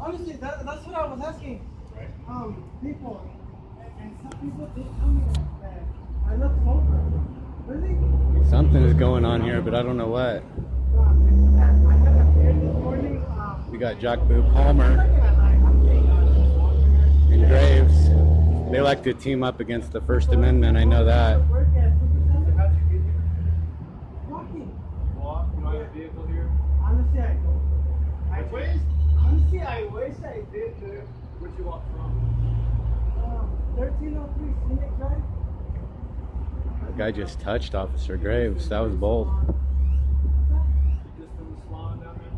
Honestly, that's what I was asking. Right. People, and some people did tell me that I look sober. Really? Something is going on here, but I don't know what. I got a beer this morning. We got Jackboot, Palmer, and Graves. They like to team up against the First Amendment, I know that. How'd you get here? Walking. Walk? You don't have a vehicle here? Honestly, I don't. Honestly, I wish I did, dude. Where'd you walk from? 1303 Scenic Drive. The guy just touched Officer Graves. That was bold. You just from the salon down there?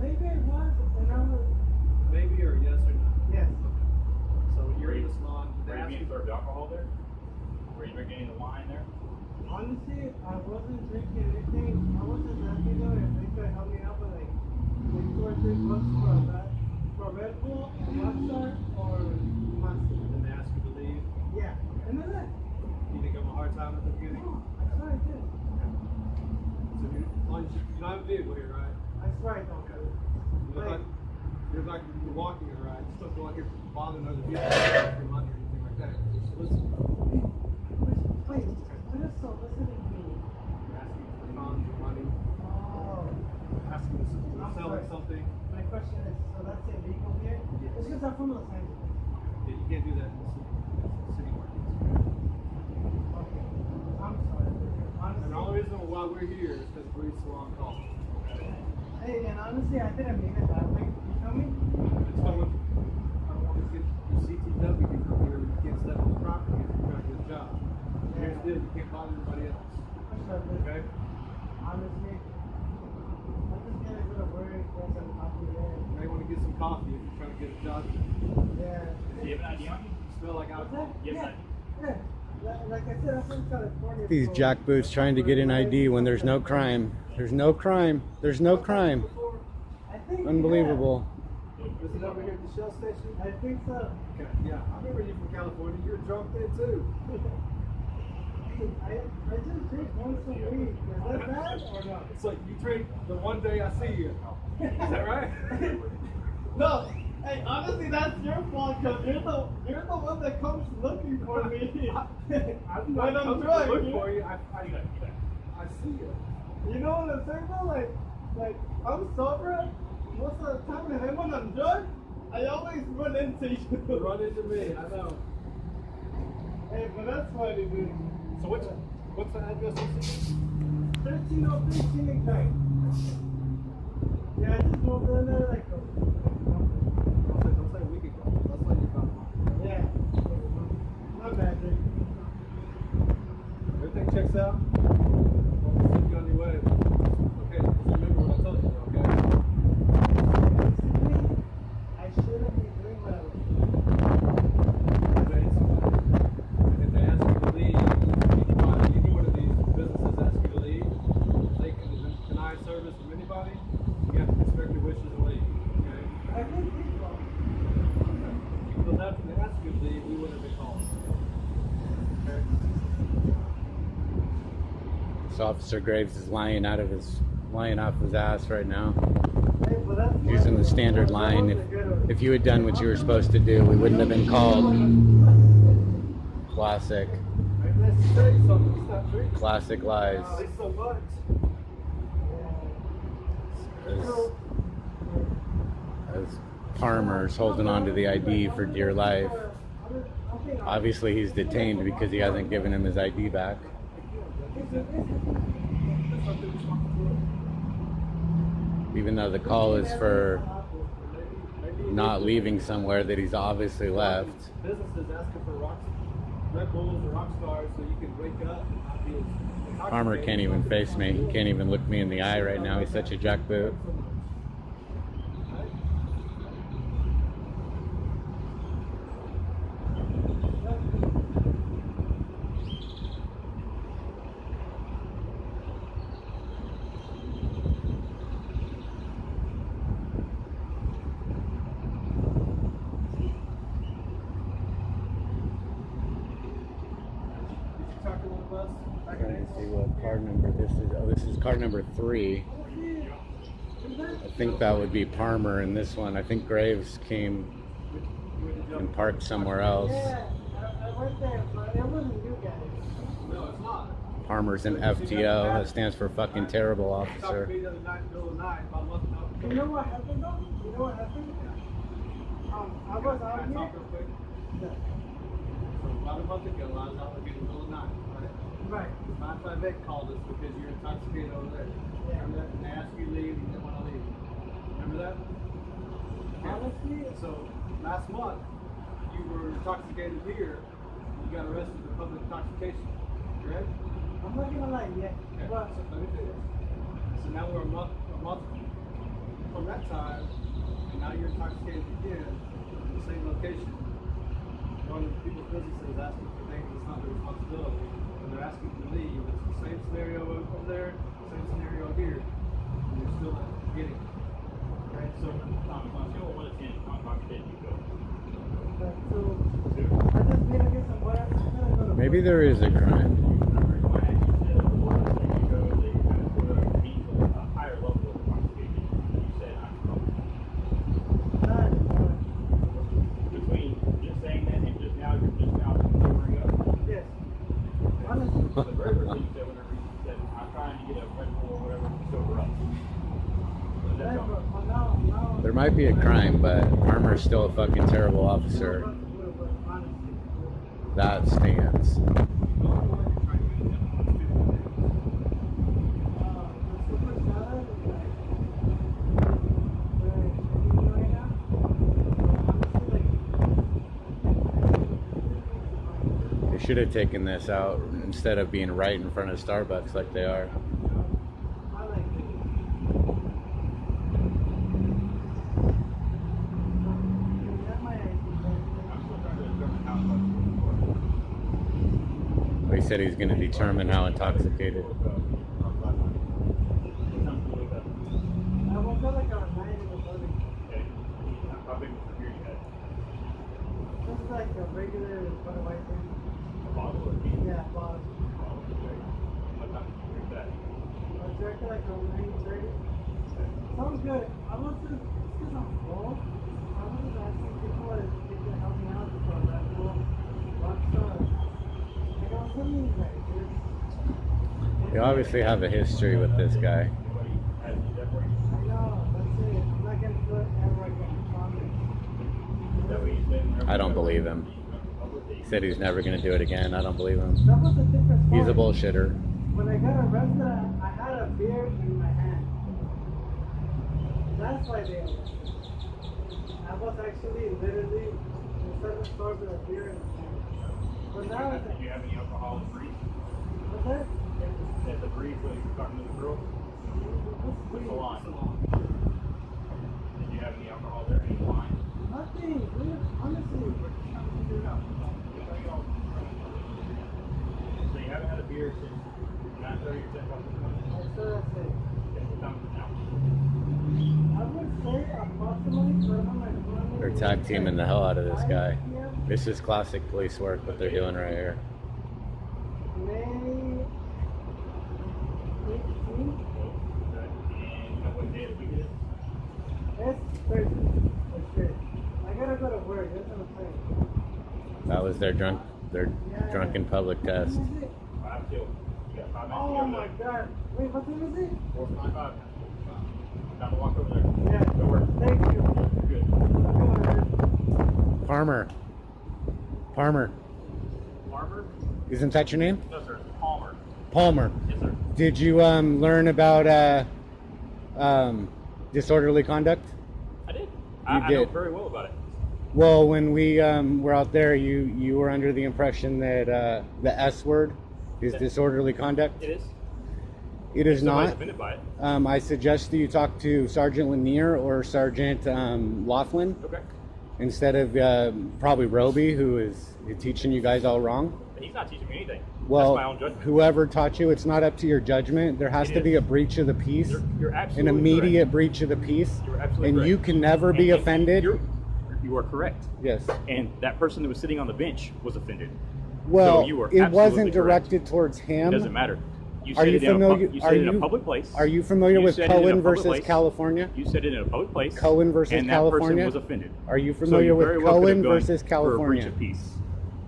Maybe it was, and I was. Maybe or yes or no? Yes. So you're in the salon. Did Were they you ask being you? served alcohol there? Were you drinking any wine there? Honestly, I wasn't drinking anything. I wasn't asking them if they could help me out with like 2 or 3 bucks for Red Bull and Rockstar or Monster. Did they ask you to leave? Yeah. And then that. You didn't give them a hard time at the beginning? No, I swear I did. So you don't have a vehicle here, right? I swear I don't. You're like you're walking it, right? You're supposed to walk here bothering other people for money or anything like that. Just listen. Wait, what is so listening to? Asking for funds or money. Oh. Asking to sell them something. My question is, so that's illegal here? Yes. It's because I'm from Los Angeles. Yeah, you can't do that in the city. It's city markets. Okay. I'm sorry. And the Honestly. only reason why we're here is because Breeze Salon called. Hey, and honestly, I didn't mean it that way. You feel me? It's fun when I don't want to get your CTW to come here. You can't step on the property if you're trying to get a job. Here's the deal, you can't bother anybody else. Okay? Honestly, I just get a little worried because I'm happy there. You may want to get some coffee if you're trying to get a job. Yeah. Do you have an ID on you? You smell like What's alcohol. that? Yes, Yeah. I Yeah. Like I said, I'm from California. These so- jackboots trying to get an ID when there's no crime. There's no crime. There's no crime. I think. Unbelievable. Is it over here at the Shell station? Yeah, I think so. Okay. Yeah, I remember you from California. You were drunk then too. I just drink once a week. Is that bad or not? It's like you drink the one day I see you. Is that right? No. Hey, honestly, that's your fault because you're the one that comes looking for me. I'm When not I'm coming to drunk, look you- for you. I see you. You know what I'm saying though? Like I'm sober most of the time, and then when I'm drunk, I always run into you. You run into me. I know. Hey, but that's funny, dude. So what's the address? 1303 Scenic Drive. Yeah, I just moved in there like Don't say a week ago. Let's let you come. yeah. Not bad, dude. Everything checks out. We'll send you on your way. Okay, just remember what I told you, okay? Basically, I shouldn't be doing what I was doing. And if they ask you to leave, any one of these businesses ask you to leave, they can deny service from anybody. You have to respect your wishes and leave. Okay? I think people. If you would have left and they asked you to leave, we wouldn't have been called. Okay? This Officer Graves is lying off his ass right now. Hey, but that's Using the standard line. If you had done what you were supposed to do, we wouldn't have been called. Classic. Let's tell you something. Stop drinking. Classic lies. Thanks so much. As Palmer's holding on to the ID for dear life. Obviously he's detained because he hasn't given him his ID back. Even though the call is for not leaving somewhere that he's obviously left. Businesses asking for Red Bulls or rock stars so you can wake up and not be as Palmer can't even face me. He can't even look me in the eye right now. He's such a jackboot. Trying to see what card number this is. Oh, this is card number 3. I think that would be Palmer in this one. I think Graves came and parked somewhere else. Yeah, I went there, but it wasn't you guys. No, it's not. Palmer's an FTO. That stands for fucking terrible You talked to officer. me the other night, middle of the night, about a month ago. You know what happened though? You know what happened? I was out Can I talk here. real quick? Yeah. So about a month ago, I was out again in the middle of the night, right? Right. My vet called us because you're intoxicated over there. Yeah. Remember that? And they asked you to leave, and you didn't want to leave. Remember that? Honestly, So last month, you were intoxicated here. You got arrested for public intoxication, correct? I'm not gonna lie yet, Okay. but So let me finish. So now we're a month from that time, and now you're intoxicated again in the same location. Going to people's businesses asking for things that's not their responsibility. And they're asking you to leave. It's the same scenario over there, same scenario here. And you're still not getting it. Okay, so Tom, on a scale of 1 to 10, how much did you go? so I just need to get some water. I'm gonna go to Maybe there is a crime. Remember when I asked you to the worst that you go, that you kind of put a higher level of intoxication. You said, I'm wrong. Between just saying that and just now, you're just now sobering up. Yes. Honestly. The very first thing you said whenever you said, I'm trying to get a Red Bull or whatever to sober up. So that's Yeah, all. but now. There might be a crime, but Palmer's still a fucking terrible officer. Honestly. That stands. They should have taken this out instead of being right in front of Starbucks like they are. I'm still trying to determine how much He said he's going to determine how intoxicated. What time did you wake up? I woke up like around 9 in the morning. Okay. How big was the beer you had? Just like a regular white thing. A bottle or a can? Yeah, but Bottle, okay. What time did you drink that? I drank it like around 9:30. Sounds good. I was just, because I'm full, I was just asking people if they could help me out for Red Bull, Rockstar. Like I was telling you guys, They obviously have a history with this guy. Anybody had to do that for you? I know, that's it. I'm not going to do it ever again, I promise. Is that what you said whenever I don't you believe him. He said he's never going to do it again. I don't believe him. That was a different story. He's a bullshitter. When I got arrested, I had a beer in my hand. That's why they arrested me. I was actually literally in 7 stores with a beer in my hand. But now it's Did you have any alcohol in the brief? what's that? At the brief when you were talking to the girl? The salon. Did you have any alcohol there? Any wine? Nothing, dude. Honestly. So you haven't had a beer since 9:30 or 10 o'clock this morning? I still that's it. Okay, what time is it now? I would say approximately from my phone. They're tag teaming the hell out of this guy. This is classic police work, what they're doing right here. May 18th. Okay. And you know what day of the week it is? It's Thursday. That's it. I gotta go to work. That's what I'm saying. That was their drunken public test. What time is it? 5 till. You got 5 minutes to Oh go my there. god. Wait, what time is it? 4:55. Time to walk over there. Yeah. Go work. Thank you. You're good. Palmer. Farmer? Isn't that your name? No, sir. Palmer. Palmer. Yes, sir. Did you learn about disorderly conduct? I did. You I know did. very well about it. Well, when we were out there, you were under the impression that the S word is disorderly conduct. It is. It is Somebody's not. offended by it. I suggest that you talk to Sergeant Lanier or Sergeant Laughlin Okay. instead of probably Roby, who is teaching you guys all wrong. He's not teaching me anything. Well, That's my own judgment. whoever taught you, it's not up to your judgment. There has It to be is. a breach of the peace, You're an absolutely immediate correct. breach of the peace, You're absolutely and correct. you can never be And offended. You are correct. Yes. And that person that was sitting on the bench was offended. Well, So you are it absolutely wasn't correct. directed towards him. It doesn't matter. You Are said you it in a familiar? you said it in a public place. Are you familiar You with said it in a Cohen public versus place. California? You said it in a public place. Cohen versus and California. And that person was offended. Are you So familiar you very with well could Cohen have gone versus for a California? breach of peace.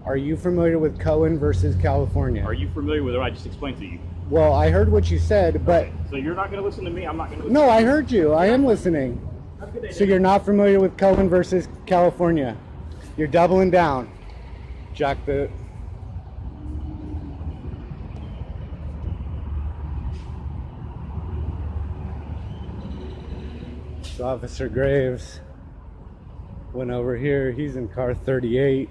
Are you familiar with Cohen versus California? Are you familiar with what I just explained to you? Well, I heard what you said, but Okay, so you're not going to listen to me. I'm not going to listen. no, I heard you. I am listening. Have a good day, So David. you're not familiar with Cohen versus California. You're doubling down. Jackboot. So Officer Graves went over here. He's in car 38.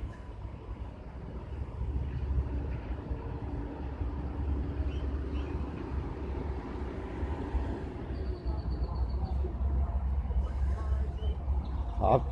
Op-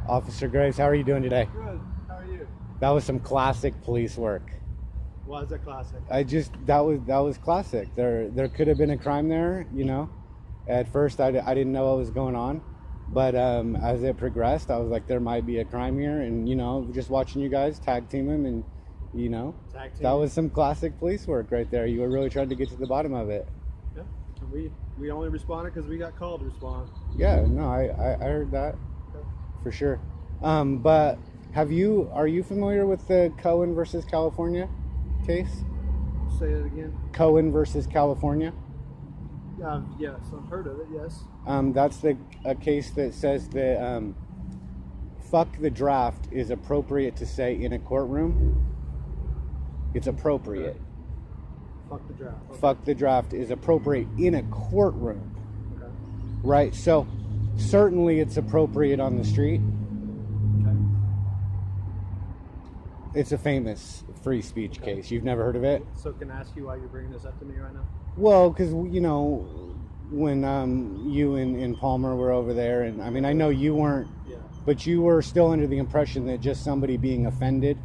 Officer Graves, how are you doing today? Good. How are you? That was some classic police work. Why is that classic? That was classic. There could have been a crime there, you know. At first, I didn't know what was going on, but as it progressed, I was like, there might be a crime here, and you know, just watching you guys tag team him, and you know, that was some classic police work right there. You were really trying to get to the bottom of it. Yeah. And we only responded because we got called to respond. Yeah, no, I heard that for sure. But are you familiar with the Cohen versus California case? Say it again. Cohen versus California. Yes, I've heard of it. Yes. That's a case that says that fuck the draft is appropriate to say in a courtroom. It's appropriate. Fuck the draft. Okay. Fuck the draft is appropriate in a courtroom. Okay. Right? So certainly it's appropriate on the street. Okay. It's a famous free speech case. You've never heard of it? So can I ask you why you're bringing this up to me right now? Well, because, you know, when you and Palmer were over there, and I mean, I know you weren't, Yeah. but you were still under the impression that just somebody being offended,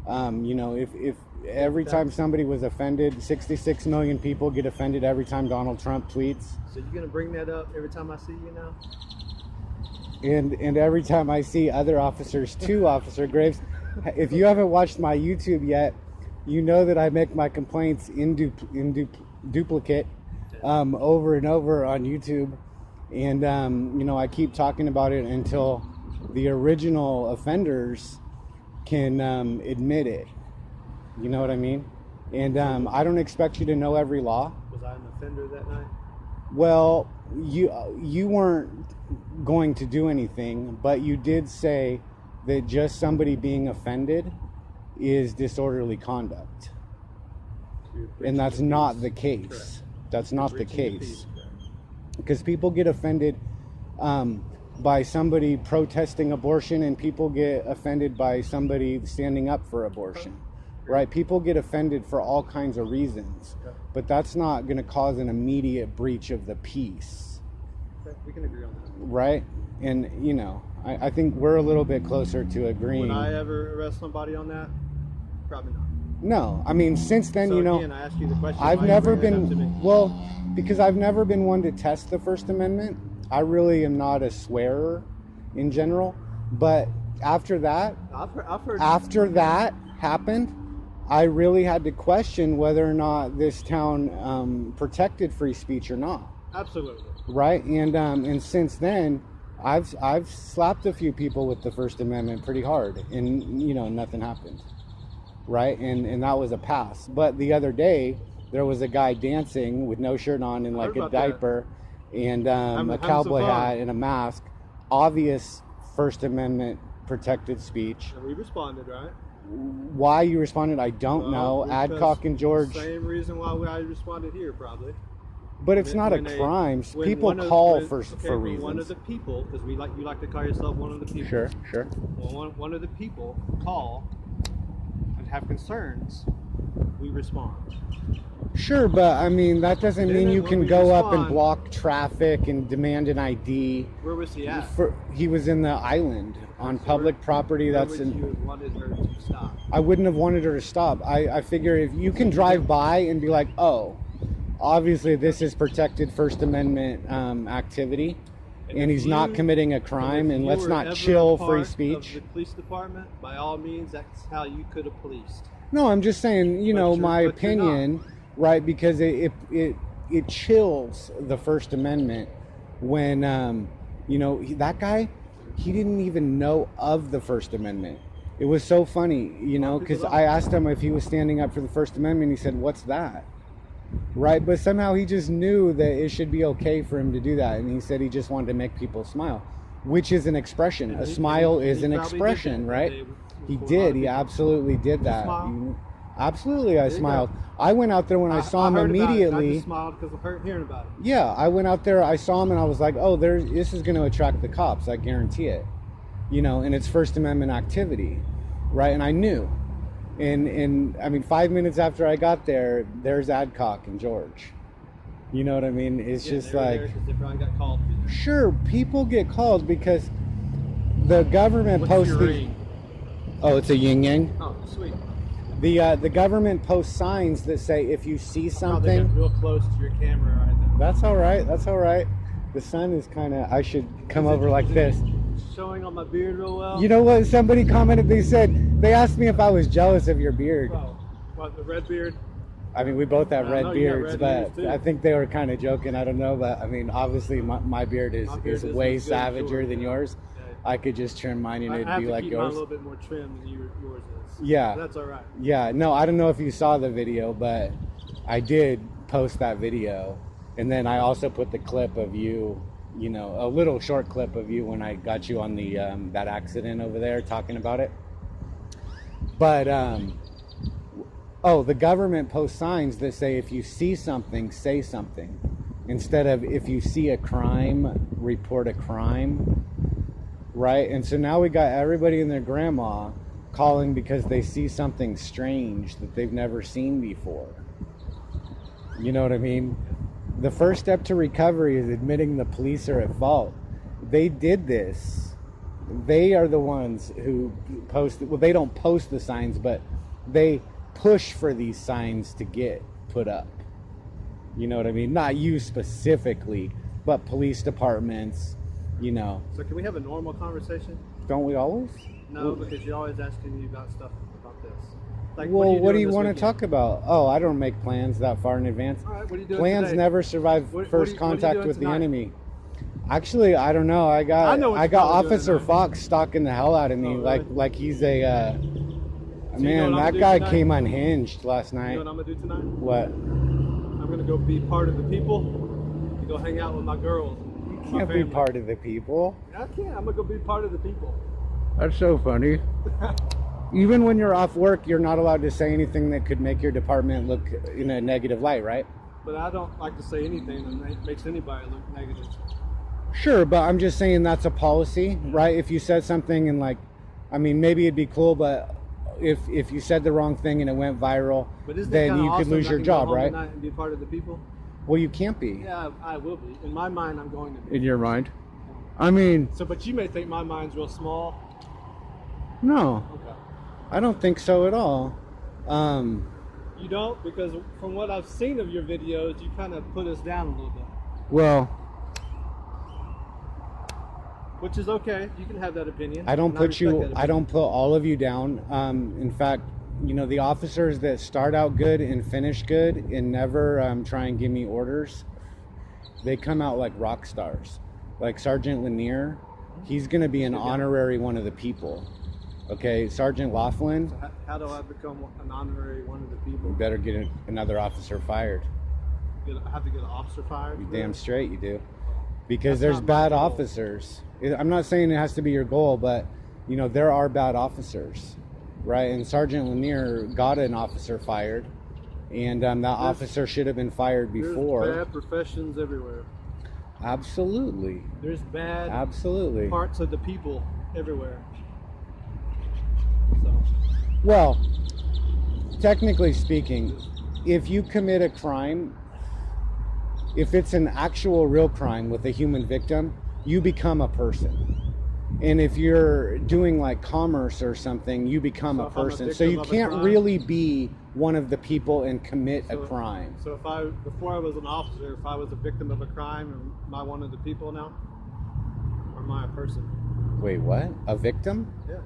you know, if every time somebody was offended, 66 million people get offended every time Donald Trump tweets. So you're gonna bring that up every time I see you now? And every time I see other officers too, Officer Graves, if you haven't watched my YouTube yet, you know that I make my complaints in duplicate over and over on YouTube, and you know, I keep talking about it until the original offenders can admit it. You know what I mean? And I don't expect you to know every law. Was I an offender that night? Well, you weren't going to do anything, but you did say that just somebody being offended is disorderly conduct. And that's not the case. Correct. That's not the Breaching case. peace. Because people get offended by somebody protesting abortion, and people get offended by somebody standing up for abortion. Right? People get offended for all kinds of reasons. Okay. But that's not going to cause an immediate breach of the peace. Okay, we can agree on that. Right? And, you know, I think we're a little bit closer to agreeing. Would I ever arrest somebody on that? Probably not. No, I mean, since then, So you know, again, I asked you the question. I've why you never bring that up to been, me? well, because I've never been one to test the First Amendment. I really am not a swearer in general. But after that, I've heard. after that happened, I really had to question whether or not this town protected free speech or not. Absolutely. Right? And since then, I've slapped a few people with the First Amendment pretty hard, and you know, nothing happened. Right? And that was a pass. But the other day, there was a guy dancing with no shirt on and I like heard a about that. diaper and Having a some cowboy fun. hat and a mask. Obvious First Amendment protected speech. And we responded, right? Why you responded, I don't know. Because Adcock and George. Same reason why I responded here, probably. But it's not a When crime. when People one of- call when- for when reasons. One of the people, because you like to call yourself one of the people. Sure. Well, one of the people call and have concerns we respond. Sure, but I mean that doesn't mean Then you when can we go up and respond- block traffic and demand an ID. Where was he at? He was in the island on public property. Where That's would in. you have wanted her to stop? I wouldn't have wanted her to stop. I figure if you can drive by and be like, oh, obviously this is protected First Amendment activity, and he's not committing a crime, and let's not chill free speech. The police department, by all means, that's how you could have policed. No, I'm just saying, you know, my opinion, right? Because it chills the First Amendment when, you know, that guy, he didn't even know of the First Amendment. It was so funny, you know, because I asked him if he was standing up for the First Amendment. He said, "What's that?" Right? But somehow he just knew that it should be okay for him to do that, and he said he just wanted to make people smile, which is an expression. A smile is an expression, right? He did. He absolutely did that. Absolutely, I smiled. I went out there when I saw him immediately. I just smiled because of hearing about it. Yeah, I went out there. I saw him, and I was like, "Oh, this is going to attract the cops. I guarantee it." You know, and it's First Amendment activity, right? And I knew. And I mean, 5 minutes after I got there, there's Adcock and George. You know what I mean? It's just like, They probably got called. sure, people get called because the government posts these. Oh, it's a yin yang. Oh, sweet. The government posts signs that say if you see They something. got real close to your camera right there. That's all right. That's all right. The sun is kind of. I should come over like this. Showing on my beard real well. You know what? Somebody commented. They asked me if I was jealous of your beard. Oh, what, the red beard? I mean, we both have I red know you got beards, red but beards, too. I think they were kind of joking. I don't know, but I mean, obviously my beard is way as good as savager yours, than yeah. yours. Yeah. I could just trim mine and I it'd have be to like keep mine a yours. little bit more trim than yours is. Yeah. That's all right. Yeah, no, I don't know if you saw the video, but I did post that video, and then I also put the clip of you, you know, a little short clip of you when I got you on the that accident over there talking about it. But the government posts signs that say if you see something, say something, instead of if you see a crime, report a crime, right? And so now we got everybody and their grandma calling because they see something strange that they've never seen before. You know what I mean? The first step to recovery is admitting the police are at fault. They did this. They are the ones who post. Well, they don't post the signs, but they push for these signs to get put up. You know what I mean? Not you specifically, but police departments, you know. So can we have a normal conversation? Don't we always? No, because you're always asking me about stuff about this. Like, Well, what do doing you this want to weekend? talk about? Oh, I don't make plans that far in advance. All right, what are you doing Plans today? never survive What are first you contact doing with the tonight? enemy. Actually, I don't know. I got know what you're probably doing Officer tonight. Fox stalking the hell out of me, Oh, really? like he's a know man. what I'm That gonna guy do tonight? came unhinged last You night. know what I'm gonna do tonight? What? I'm gonna go be part of the people and go hang out with my girls. You can't be part of the people. I can't. I'm gonna go be part of the people. That's so funny. Even when you're off work, you're not allowed to say anything that could make your department look in a negative light, right? But I don't like to say anything that makes anybody look negative. Sure, but I'm just saying that's a policy, right? If you said something and like, I mean, maybe it'd be cool, but if you said the wrong thing and it went viral, But isn't then that kinda you could awesome lose that I your can go job, home right? tonight and be part of the people? Well, you can't be. Yeah, I will be. In my mind, I'm going to be. In your mind? I mean, So, but you may think my mind's real small. no, Okay. I don't think so at all. You don't? Because from what I've seen of your videos, you kind of put us down a little bit. Well, Which is okay. You can have that opinion. I don't and put respect you, that I opinion. don't put all of you down. In fact, you know, the officers that start out good and finish good and never try and give me orders, they come out like rock stars. Like Sergeant Lanier, he's going to be an honorary one of the people. Okay, Sergeant Laughlin, So how do I become an honorary one of the you people? better get another officer fired. I have to get an officer fired? You for damn that? straight you do. Because That's there's not my bad goal. officers. I'm not saying it has to be your goal, but you know, there are bad officers, right? And Sergeant Lanier got an officer fired, and that officer should have been fired before. There's bad professions everywhere. Absolutely. There's bad Absolutely. parts of the people everywhere. So, Well, technically speaking, if you commit a crime, if it's an actual real crime with a human victim, you become a person. And if you're doing like commerce or something, you become a person. So you can't really be one of the people and commit a crime. So before I was an officer, if I was a victim of a crime, am I one of the people now? Or am I a person? Wait, what? A victim? Yeah.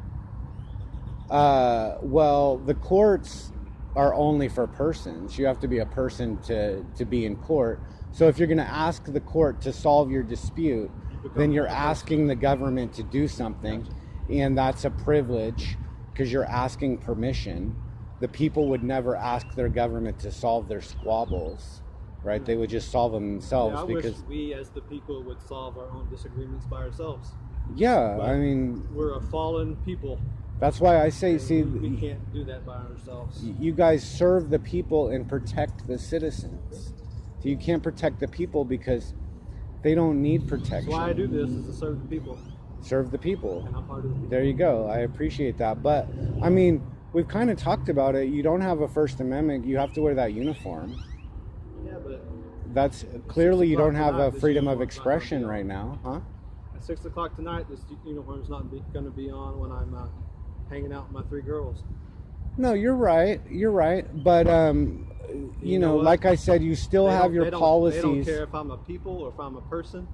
Well, the courts are only for persons. You have to be a person to be in court. So if you're going to ask the court to solve your dispute, then you're asking the government to do something, and that's a privilege because you're asking permission. The people would never ask their government to solve their squabbles, right? They would just solve them themselves. Yeah, I because wish we as the people would solve our own disagreements by ourselves. yeah, But I mean, we're a fallen people. that's why I say, see, We can't do that by ourselves. you guys serve the people and protect the citizens. So you can't protect the people because they don't need protection. That's why I do this, is to serve the people. Serve the people. And I'm part of the people. There you go. I appreciate that. But, I mean, we've kind of talked about it. You don't have a First Amendment. You have to wear that uniform. Yeah, but That's clearly you don't 6 have a o'clock tonight, freedom this of uniform's not gonna expression be on. right now, huh? at 6 o'clock tonight, this uniform's not going to be on when I'm hanging out with my 3 girls. No, you're right. You're right. But, you know, what? like I said, you still have your policies. They don't care if I'm a people or if I'm a person.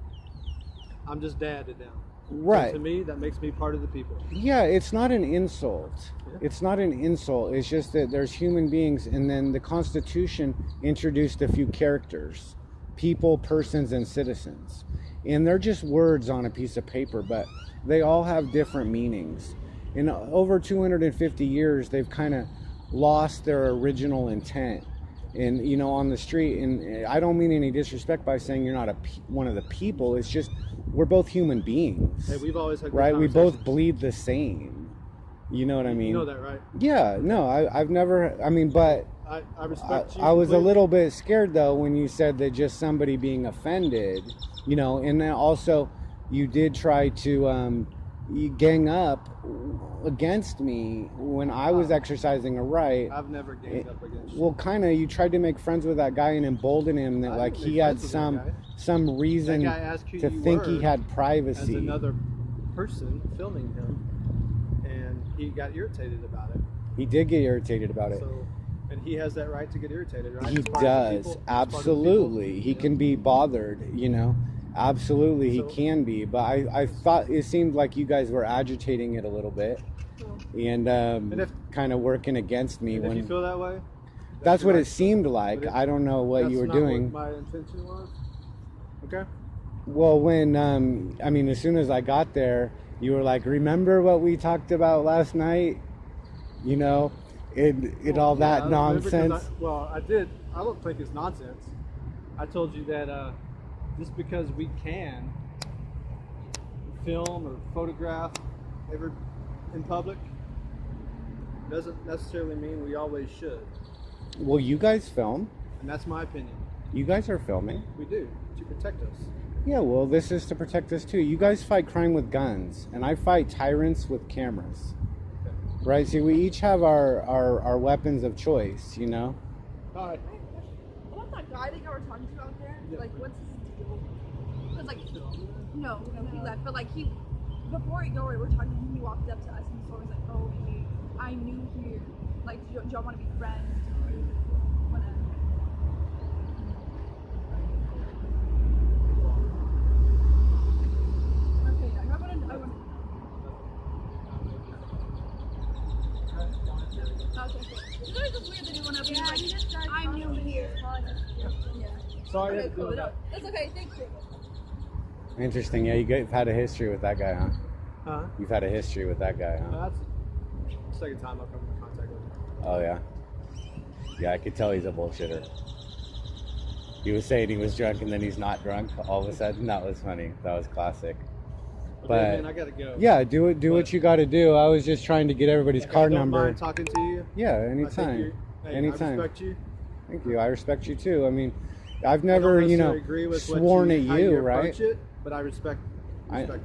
I'm just dad to them. Right. And to me, that makes me part of the people. Yeah, it's not an insult. Yeah. It's not an insult. It's just that there's human beings, and then the Constitution introduced a few characters: people, persons, and citizens. And they're just words on a piece of paper, but they all have different meanings. In over 250 years, they've kind of lost their original intent. And, you know, on the street, and I don't mean any disrespect by saying you're not one of the people. It's just we're both human beings. Hey, we've always had good right? We both conversations. bleed the same. You know what I mean? You know that, right? Yeah, no, I've never, I mean, but I respect you. I was a completely. little bit scared though when you said that just somebody being offended, you know, and then also you did try to you gang up against me when I was exercising a right. I've never ganged up against you. Well, kind of, you tried to make friends with that guy and embolden him that I like didn't he make had friends with that guy. some reason That guy asked who to you think he were had as privacy. another person filming him, and he got irritated about it. He did get irritated about it. So, and he has that right to get irritated, right? He It's part of the does, people. It's part of the people. absolutely. He Yeah. can be bothered, you know. Absolutely, he So- can be. But I thought it seemed like you guys were agitating it a little bit, and if- kind of working against me And if you when. feel that way, That's your what right. it seemed like. But if I don't know what you were that's not doing. What my intention was. Okay. Well, when I mean, as soon as I got there, you were like, "Remember what we talked about last night?" You know, it all Yeah, that I remember 'cause nonsense. I did. I don't think it's nonsense. I told you that just because we can film or photograph ever in public doesn't necessarily mean we always should. Well, you guys film. And that's my opinion. You guys are filming. We do, to protect us. Yeah, well, this is to protect us too. You guys fight crime with guns, and I fight tyrants with cameras. Okay. Right? See, we each have our weapons of choice, you know? All right. What about that guy that you were talking to out there? Yeah. Like, what's his deal? Because, like, no, he left. But, like, before he go, we were talking to him, he walked up to us and he was like, oh, hey, I knew here. Like, do y'all want to be friends? Whatever. Okay, yeah, I want Okay, okay. It's always just weird that he went up and he was like, I'm new here. Yeah. Sorry Okay, to cool. do that. That's okay, thank you. Interesting. Yeah, you've had a history with that guy, huh? Huh? You've had a history with that guy, huh? That's the second time I've come into contact with him. Oh, yeah. Yeah, I could tell he's a bullshitter. He was saying he was drunk and then he's not drunk all of a sudden. That was funny. That was classic. Okay, But man, I gotta go. yeah, do what you got to do. I was just trying to get everybody's card Don't number. mind talking to you. Yeah, I think anytime. hey, Anytime. I respect you. Thank you. I respect you too. I mean, I've I don't never, you know, necessarily agree with what sworn at how you, approach right? it, but I respect you.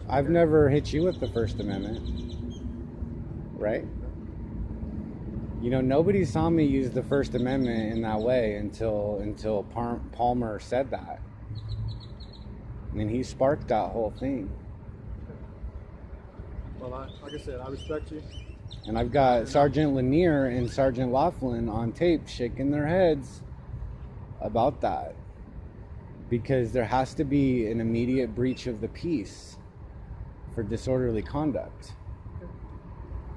I've Okay? never hit you with the First Amendment, right? You know, nobody saw me use the First Amendment in that way until Palmer said that. And he sparked that whole thing. Well, like I said, I respect you. And I've got Sergeant Lanier and Sergeant Laughlin on tape shaking their heads about that. Because there has to be an immediate breach of the peace for disorderly conduct.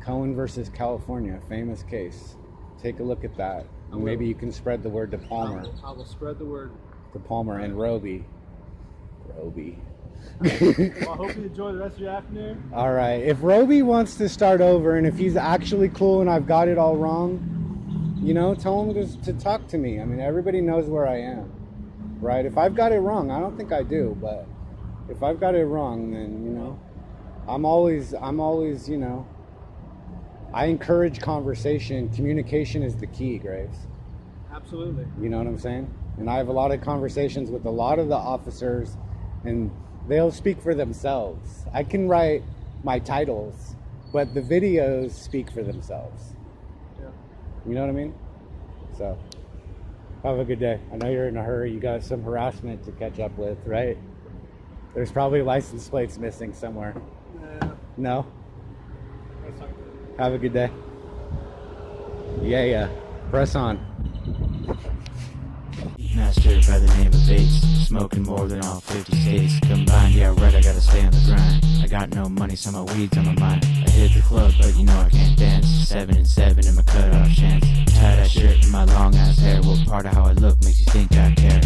Cohen versus California, famous case. Take a look at that. And maybe you can spread the word to Palmer. I will spread the word. To Palmer and Roby. Roby. Well, I hope you enjoy the rest of your afternoon. All right. If Roby wants to start over and if he's actually cool and I've got it all wrong, you know, tell him to talk to me. I mean, everybody knows where I am, right? If I've got it wrong, I don't think I do, but if I've got it wrong, then, you know, I'm always, you know, I encourage conversation. Communication is the key, Graves. Absolutely. You know what I'm saying? And I have a lot of conversations with a lot of the officers, and they'll speak for themselves. I can write my titles, but the videos speak for themselves. Yeah. You know what I mean? So, have a good day. I know you're in a hurry. You got some harassment to catch up with, right? There's probably license plates missing somewhere. No? That's not good. Have a good day. Yeah. Press on. Master by the name of Bates, smoking more than all 50 states combined. Yeah, right, I gotta stay on the grind. I got no money, so my weed's on my mind. I hit the club, but you know I can't dance. 7 and 7 in my cutoff chance. Tie that shirt in my long ass hair. What part of how I look makes you think I care?